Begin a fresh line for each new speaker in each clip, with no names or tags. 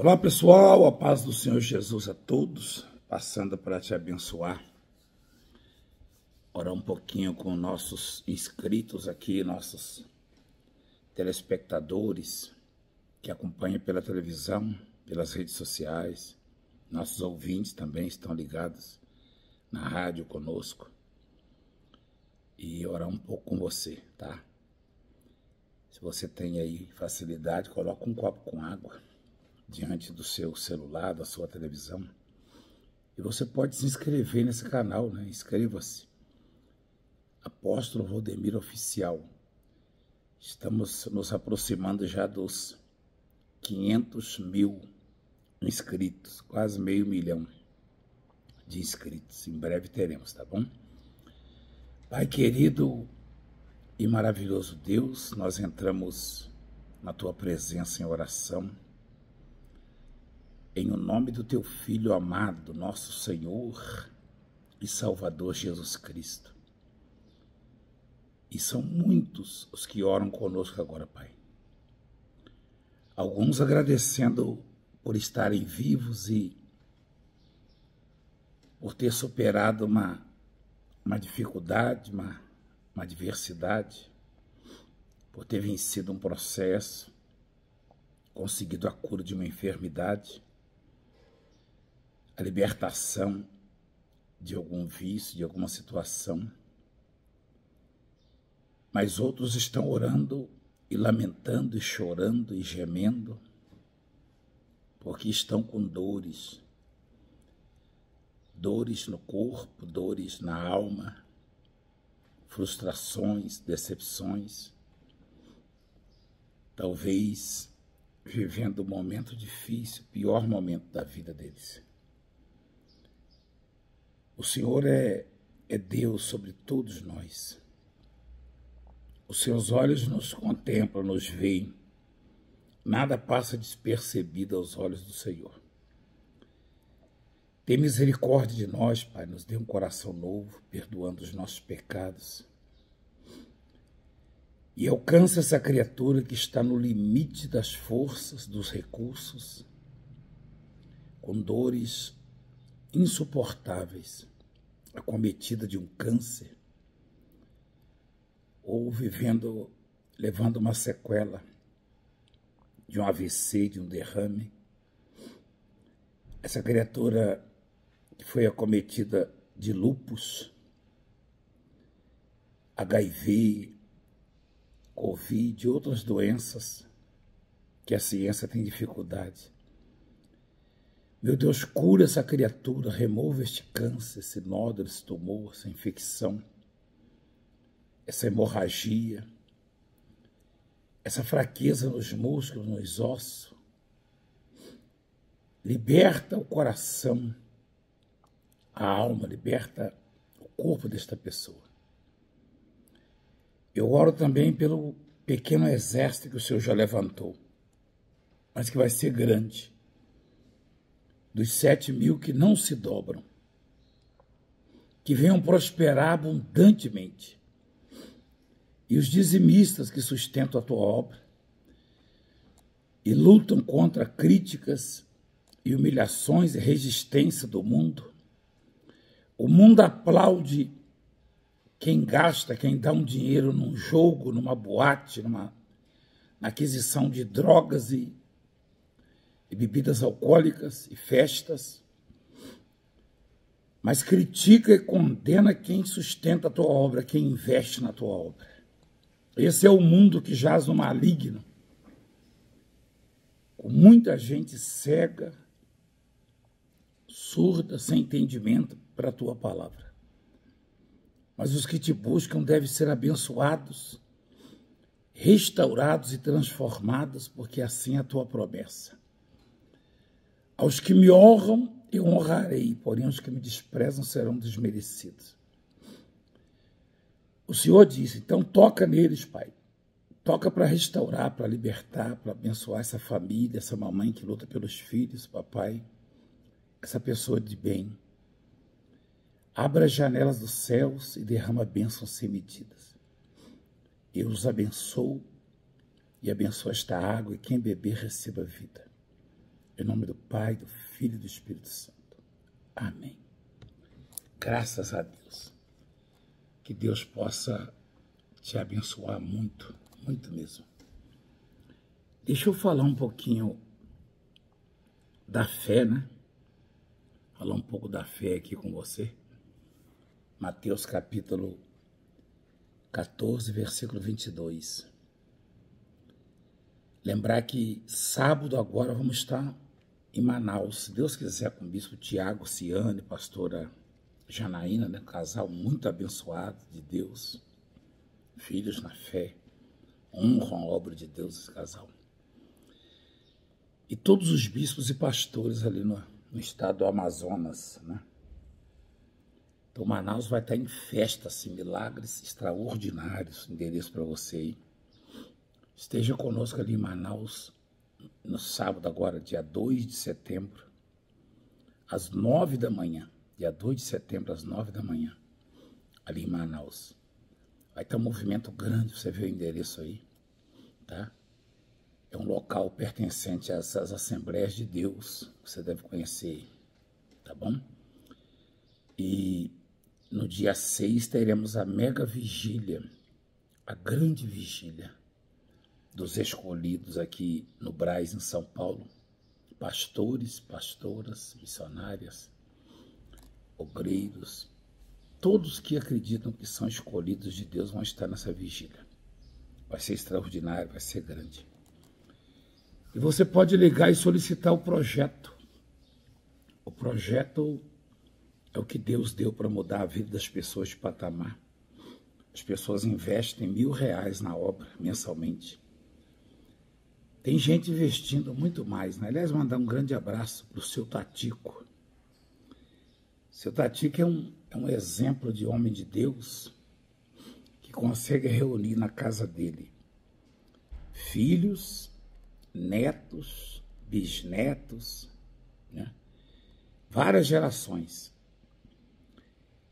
Olá pessoal, a paz do Senhor Jesus a todos, passando para te abençoar, orar um pouquinho com nossos inscritos aqui, nossos telespectadores que acompanham pela televisão, pelas redes sociais, nossos ouvintes também estão ligados na rádio conosco, e orar um pouco com você, tá? Se você tem aí facilidade, coloca um copo com água diante do seu celular, da sua televisão. E você pode se inscrever nesse canal, né? Inscreva-se. Apóstolo Valdemir Oficial. Estamos nos aproximando já dos 500 mil inscritos, quase 500 mil de inscritos. Em breve teremos, tá bom? Pai querido e maravilhoso Deus, nós entramos na tua presença em oração, em o nome do teu Filho amado, nosso Senhor e Salvador Jesus Cristo. E são muitos os que oram conosco agora, Pai. Alguns agradecendo por estarem vivos e por ter superado uma dificuldade, uma adversidade, por ter vencido um processo, conseguido a cura de uma enfermidade, a libertação de algum vício, de alguma situação. Mas outros estão orando e lamentando e chorando e gemendo, porque estão com dores. Dores no corpo, dores na alma, frustrações, decepções. Talvez vivendo um momento difícil, pior momento da vida deles. O Senhor é Deus sobre todos nós. Os seus olhos nos contemplam, nos veem. Nada passa despercebido aos olhos do Senhor. Tem misericórdia de nós, Pai, nos dê um coração novo, perdoando os nossos pecados. E alcança essa criatura que está no limite das forças, dos recursos, com dores insuportáveis, acometida de um câncer, ou levando uma sequela de um AVC, de um derrame. Essa criatura que foi acometida de lúpus, HIV, Covid e outras doenças que a ciência tem dificuldade. Meu Deus, cura essa criatura, remova este câncer, esse nódulo, esse tumor, essa infecção, essa hemorragia, essa fraqueza nos músculos, nos ossos. Liberta o coração, a alma, liberta o corpo desta pessoa. Eu oro também pelo pequeno exército que o Senhor já levantou, mas que vai ser grande, dos 7 mil que não se dobram, que venham prosperar abundantemente, e os dizimistas que sustentam a tua obra e lutam contra críticas e humilhações e resistência do mundo. O mundo aplaude quem gasta, quem dá um dinheiro num jogo, numa boate, na aquisição de drogas e bebidas alcoólicas e festas, mas critica e condena quem sustenta a tua obra, quem investe na tua obra. Esse é o mundo que jaz no maligno, com muita gente cega, surda, sem entendimento para a tua palavra. Mas os que te buscam devem ser abençoados, restaurados e transformados, porque assim é a tua promessa. Aos que me honram, eu honrarei, porém os que me desprezam serão desmerecidos. O Senhor disse, então toca neles, Pai. Toca para restaurar, para libertar, para abençoar essa família, essa mamãe que luta pelos filhos, papai, essa pessoa de bem. Abra as janelas dos céus e derrama bênçãos sem medidas. Eu os abençoo e abençoo esta água, e quem beber receba vida. Em nome do Pai, do Filho e do Espírito Santo. Amém. Graças a Deus. Que Deus possa te abençoar muito, muito mesmo. Deixa eu falar um pouquinho da fé, né? Falar um pouco da fé aqui com você. Mateus capítulo 14, versículo 22. Lembrar que sábado agora vamos estar em Manaus, se Deus quiser, com o bispo Tiago Ciane, pastora Janaína, né? Um casal muito abençoado de Deus, filhos na fé, honram a obra de Deus esse casal. E todos os bispos e pastores ali no estado do Amazonas, né? Então Manaus vai estar em festa, assim, milagres extraordinários, endereço para você aí. Esteja conosco ali em Manaus, no sábado agora, dia 2 de setembro, às 9 da manhã. Dia 2 de setembro, às 9 da manhã, ali em Manaus. Vai ter um movimento grande, você vê o endereço aí, tá? É um local pertencente às Assembleias de Deus, que você deve conhecer, tá bom? E no dia 6 teremos a mega vigília, a grande vigília dos escolhidos aqui no Brás, em São Paulo. Pastores, pastoras, missionárias, obreiros, todos que acreditam que são escolhidos de Deus vão estar nessa vigília. Vai ser extraordinário, vai ser grande. E você pode ligar e solicitar o projeto. O projeto é o que Deus deu para mudar a vida das pessoas de patamar. As pessoas investem R$1.000 na obra mensalmente. Tem gente investindo muito mais, né? Aliás, mandar um grande abraço para o seu Tatico. Seu Tatico é um exemplo de homem de Deus que consegue reunir na casa dele filhos, netos, bisnetos, né? Várias gerações.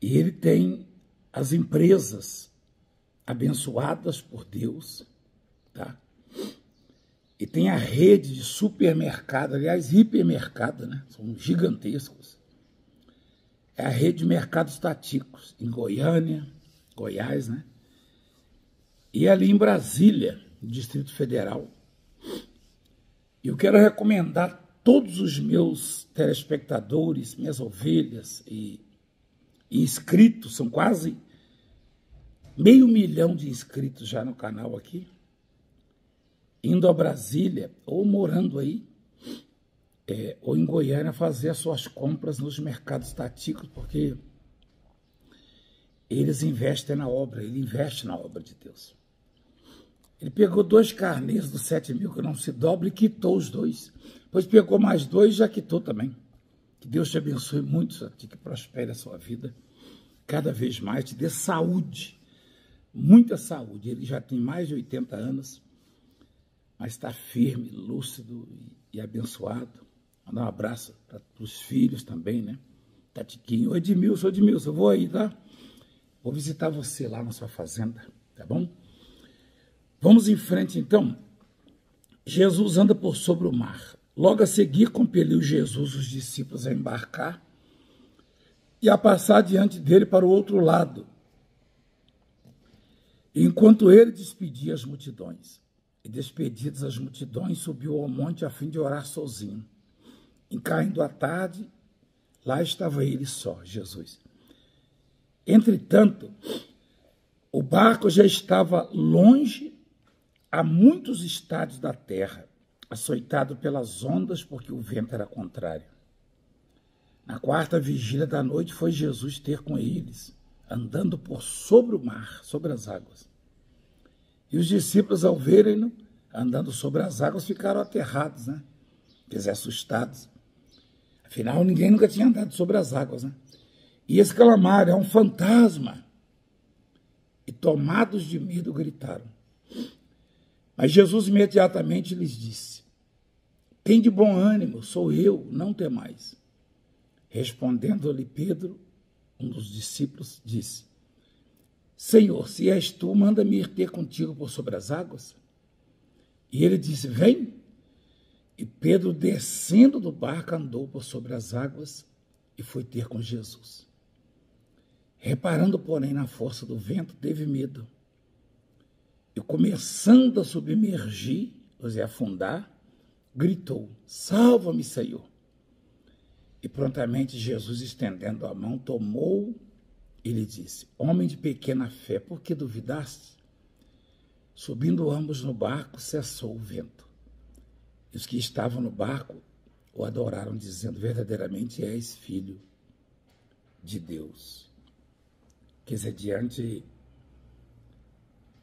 E ele tem as empresas abençoadas por Deus, tá? E tem a rede de supermercado, aliás, hipermercado, né? São gigantescos. É a rede de mercados Taticos, em Goiânia, Goiás, né? E ali em Brasília, no Distrito Federal. Eu quero recomendar todos os meus telespectadores, minhas ovelhas e inscritos, são quase 500 mil de inscritos já no canal aqui, indo a Brasília ou morando aí, ou em Goiânia, fazer as suas compras nos mercados Taticos, porque eles investem na obra, ele investe na obra de Deus. Ele pegou 2 carnês dos 7.000 que não se dobra e quitou os 2. Depois pegou mais 2 e já quitou também. Que Deus te abençoe muito, que prospere a sua vida cada vez mais, te dê saúde, muita saúde. Ele já tem mais de 80 anos, mas está firme, lúcido e abençoado. Mandar um abraço para os filhos também, né? Tatiquinho. Oi, Edmilson, eu vou aí, tá? Vou visitar você lá na sua fazenda, tá bom? Vamos em frente, então. Jesus anda por sobre o mar. Logo a seguir, compeliu Jesus os discípulos a embarcar e a passar diante dele para o outro lado, enquanto ele despedia as multidões. E despedidas as multidões, subiu ao monte a fim de orar sozinho. E caindo a tarde, lá estava ele só, Jesus. Entretanto, o barco já estava longe, a muitos estádios da terra, açoitado pelas ondas, porque o vento era contrário. Na 4ª vigília da noite foi Jesus ter com eles, andando por sobre o mar, sobre as águas. E os discípulos, ao verem-no andando sobre as águas, ficaram aterrados, né? Quer dizer, assustados. Afinal, ninguém nunca tinha andado sobre as águas, né? E exclamaram: é um fantasma! E tomados de medo, gritaram. Mas Jesus imediatamente lhes disse: tende bom ânimo, sou eu, não temais. Respondendo-lhe Pedro, um dos discípulos, disse: Senhor, se és tu, manda-me ir ter contigo por sobre as águas. E ele disse: vem. E E Pedro, descendo do barco, andou por sobre as águas e foi ter com Jesus. Reparando, porém, na força do vento, teve medo. E começando a submergir, ou seja, afundar, gritou: salva-me, Senhor. E prontamente Jesus, estendendo a mão, tomou e lhe disse: homem de pequena fé, por que duvidaste? Subindo ambos no barco, cessou o vento. E os que estavam no barco o adoraram, dizendo: verdadeiramente és filho de Deus. Quer dizer, diante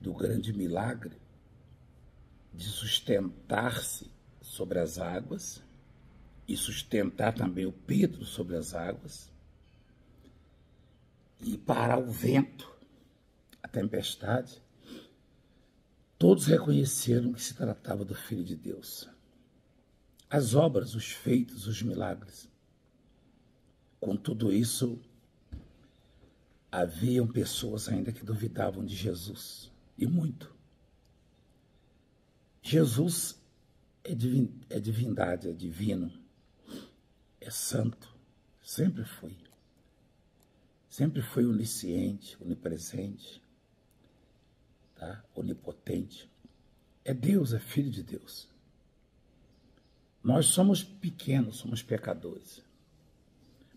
do grande milagre de sustentar-se sobre as águas e sustentar também o Pedro sobre as águas e parar o vento, a tempestade, todos reconheceram que se tratava do Filho de Deus. As obras, os feitos, os milagres. Com tudo isso, haviam pessoas ainda que duvidavam de Jesus, e muito. Jesus é divindade, é divino, é santo, sempre foi. Sempre foi onisciente, onipresente, tá? Onipotente. É Deus, é Filho de Deus. Nós somos pequenos, somos pecadores,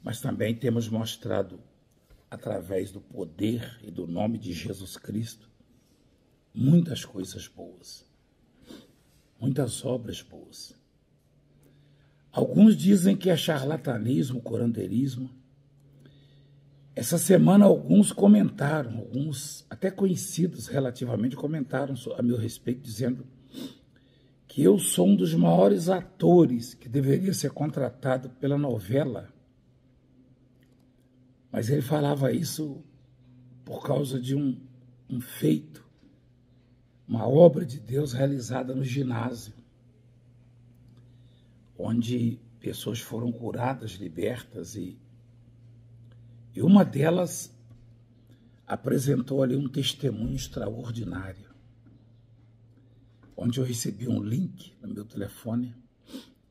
mas também temos mostrado, através do poder e do nome de Jesus Cristo, muitas coisas boas, muitas obras boas. Alguns dizem que é charlatanismo, curandeirismo. Essa semana alguns comentaram, alguns até conhecidos relativamente comentaram a meu respeito, dizendo que eu sou um dos maiores atores que deveria ser contratado pela novela. Mas ele falava isso por causa de um feito, uma obra de Deus realizada no ginásio, onde pessoas foram curadas, libertas, e uma delas apresentou ali um testemunho extraordinário, onde eu recebi um link no meu telefone,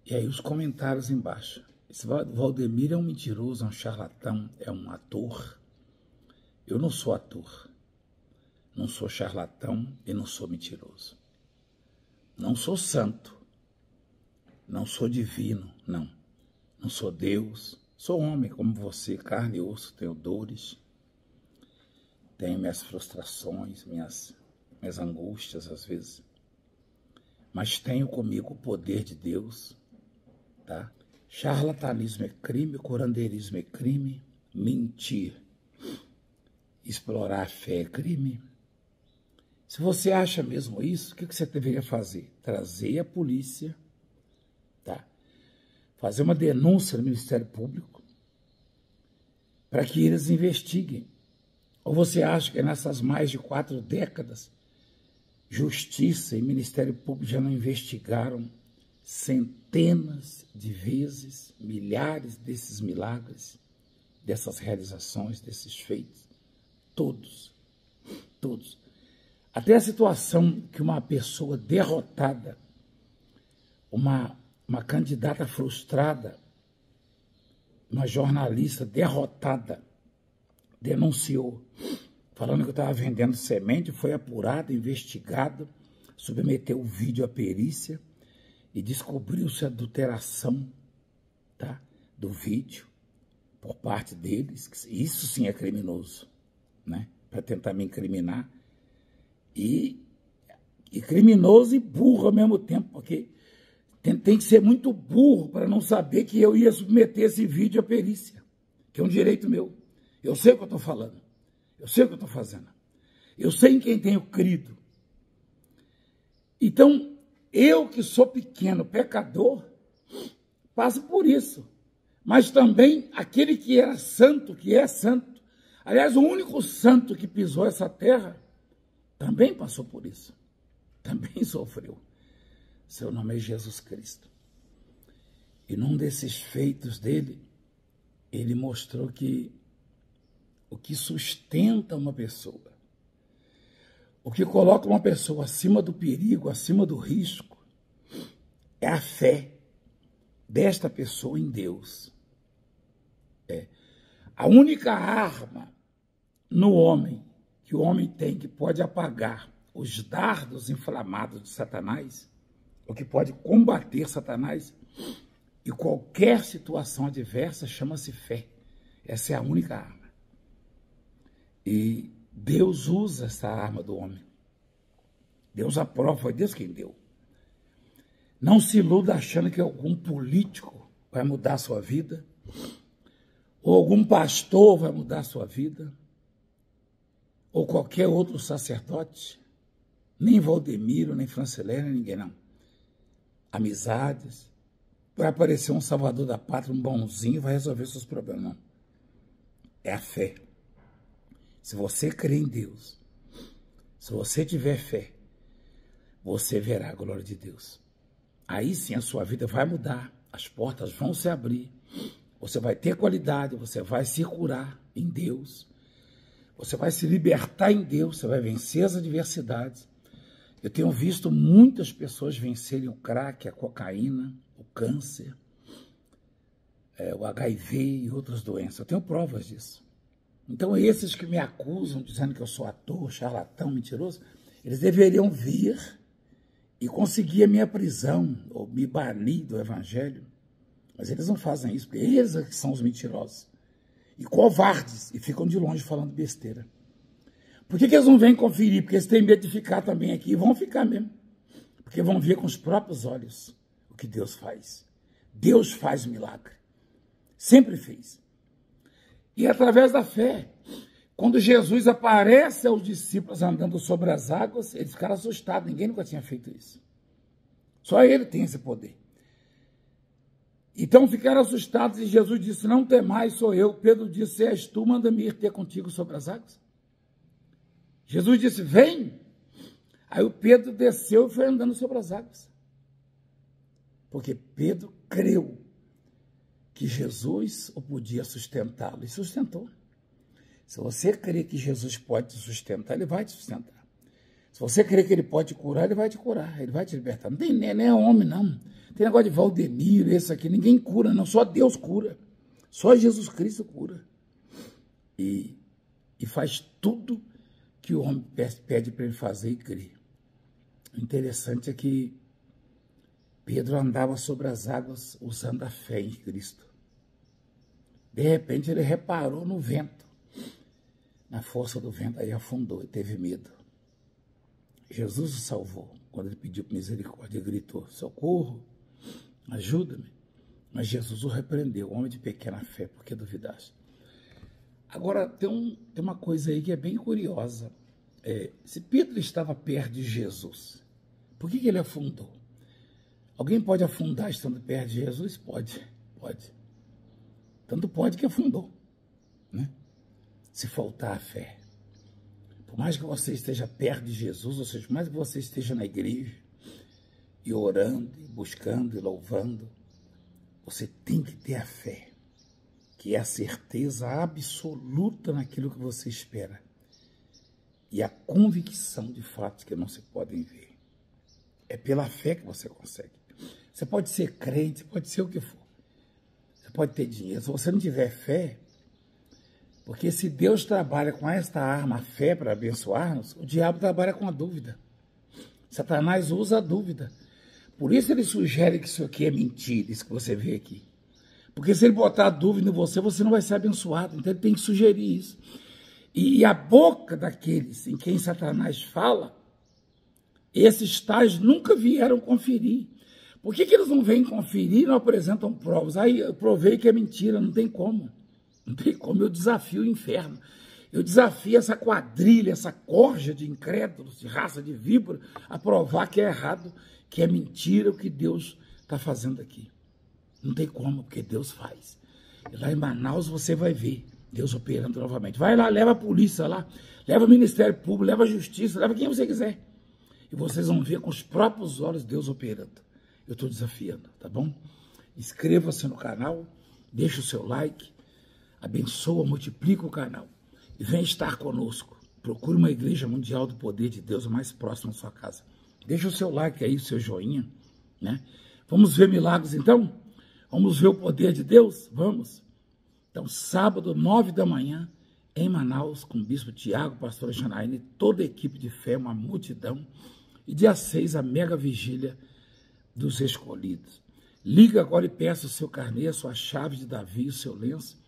e aí os comentários embaixo. Esse Valdemir é um mentiroso, é um charlatão, é um ator. Eu não sou ator, não sou charlatão e não sou mentiroso. Não sou santo, não sou divino, não. Não sou Deus, sou homem como você, carne e osso, tenho dores, tenho minhas frustrações, minhas angústias às vezes. Mas tenho comigo o poder de Deus, tá? Charlatanismo é crime, curandeirismo é crime, mentir, explorar a fé é crime. Se você acha mesmo isso, o que você deveria fazer? Trazer a polícia, tá? Fazer uma denúncia no Ministério Público para que eles investiguem. Ou você acha que nessas mais de 4 décadas, Justiça e Ministério Público já não investigaram centenas de vezes, milhares desses milagres, dessas realizações, desses feitos? Todos. Até a situação que uma pessoa derrotada, uma candidata frustrada, uma jornalista derrotada, denunciou, falando que eu estava vendendo semente, foi apurado, investigado, submeteu o vídeo à perícia e descobriu-se a adulteração, tá, do vídeo por parte deles. Isso sim é criminoso, né? Para tentar me incriminar. E criminoso e burro ao mesmo tempo, porque tem que ser muito burro para não saber que eu ia submeter esse vídeo à perícia, que é um direito meu. Eu sei o que eu estou falando, eu sei o que eu estou fazendo, eu sei em quem tenho crido. Então, eu que sou pequeno, pecador, passo por isso. Mas também aquele que era santo, que é santo, aliás, o único santo que pisou essa terra, também passou por isso, também sofreu. Seu nome é Jesus Cristo. E num desses feitos dele, ele mostrou que o que sustenta uma pessoa, o que coloca uma pessoa acima do perigo, acima do risco, é a fé, desta pessoa em Deus. A única arma no homem, que o homem tem, que pode apagar os dardos inflamados de Satanás, ou que pode combater Satanás, e qualquer situação adversa, chama-se fé. Essa é a única arma. E Deus usa essa arma do homem. Deus aprova, foi Deus quem deu. Não se iluda achando que algum político vai mudar a sua vida, ou algum pastor vai mudar a sua vida, ou qualquer outro sacerdote, nem Valdemiro, nem Francilene, ninguém não. Amizades, vai aparecer um salvador da pátria, um bonzinho, vai resolver seus problemas, não. É a fé. Se você crer em Deus, se você tiver fé, você verá a glória de Deus. Aí sim a sua vida vai mudar, as portas vão se abrir, você vai ter qualidade, você vai se curar em Deus, você vai se libertar em Deus, você vai vencer as adversidades. Eu tenho visto muitas pessoas vencerem o crack, a cocaína, o câncer, o HIV e outras doenças. Eu tenho provas disso. Então esses que me acusam, dizendo que eu sou ator, charlatão, mentiroso, eles deveriam vir e conseguir a minha prisão, ou me banir do evangelho. Mas eles não fazem isso, porque eles é que são os mentirosos. E covardes, e ficam de longe falando besteira. Por que eles não vêm conferir? Porque eles têm medo de ficar também aqui, e vão ficar mesmo. Porque vão ver com os próprios olhos o que Deus faz. Deus faz milagre. Sempre fez. E através da fé, quando Jesus aparece aos discípulos andando sobre as águas, eles ficaram assustados, ninguém nunca tinha feito isso. Só ele tem esse poder. Então ficaram assustados e Jesus disse, não temais, sou eu. Pedro disse, és tu, manda-me ir ter contigo sobre as águas. Jesus disse, vem. Aí o Pedro desceu e foi andando sobre as águas. Porque Pedro creu que Jesus o podia sustentá-lo, e sustentou. Se você crê que Jesus pode te sustentar, ele vai te sustentar. Se você crê que ele pode te curar, ele vai te curar, ele vai te libertar. Não tem nem homem, não. Tem negócio de Valdemiro, esse aqui, ninguém cura, não. Só Deus cura. Só Jesus Cristo cura. E faz tudo que o homem pede para ele fazer e crer. O interessante é que Pedro andava sobre as águas usando a fé em Cristo. De repente ele reparou no vento. Na força do vento, aí afundou e teve medo. Jesus o salvou. Quando ele pediu misericórdia, ele gritou, socorro, ajuda-me. Mas Jesus o repreendeu, homem de pequena fé, por que duvidaste? Agora, tem uma coisa aí que é bem curiosa. Se Pedro estava perto de Jesus, por que ele afundou? Alguém pode afundar estando perto de Jesus? Pode. Tanto pode que afundou, né? Se faltar a fé. Por mais que você esteja perto de Jesus, ou seja, por mais que você esteja na igreja, e orando, e buscando, e louvando, você tem que ter a fé, que é a certeza absoluta naquilo que você espera, e a convicção de fatos que não se podem ver. É pela fé que você consegue. Você pode ser crente, pode ser o que for. Você pode ter dinheiro. Se você não tiver fé, porque se Deus trabalha com esta arma, a fé, para abençoar-nos, o diabo trabalha com a dúvida. Satanás usa a dúvida. Por isso ele sugere que isso aqui é mentira, isso que você vê aqui. Porque se ele botar a dúvida em você, você não vai ser abençoado. Então ele tem que sugerir isso. E a boca daqueles em quem Satanás fala, esses tais nunca vieram conferir. Por que eles não vêm conferir e não apresentam provas? Aí eu provei que é mentira, não tem como. Não tem como, eu desafio o inferno. Eu desafio essa quadrilha, essa corja de incrédulos, de raça de víbora, a provar que é errado, que é mentira o que Deus está fazendo aqui. Não tem como, porque Deus faz. E lá em Manaus você vai ver Deus operando novamente. Vai lá, leva a polícia lá, leva o Ministério Público, leva a Justiça, leva quem você quiser. E vocês vão ver com os próprios olhos Deus operando. Eu estou desafiando, tá bom? Inscreva-se no canal, deixa o seu like, abençoa, multiplica o canal e vem estar conosco. Procure uma igreja mundial do poder de Deus mais próxima da sua casa. Deixa o seu like aí, o seu joinha, né? Vamos ver milagres então? Vamos ver o poder de Deus? Vamos. Então, sábado, 9 da manhã, em Manaus, com o bispo Tiago, pastora Janaína e toda a equipe de fé, uma multidão. E dia 6, a mega vigília dos escolhidos. Liga agora e peça o seu carnê, a sua chave de Davi, o seu lenço,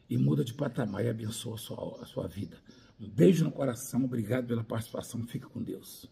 e muda de patamar e abençoa a sua vida. Um beijo no coração, obrigado pela participação, fica com Deus.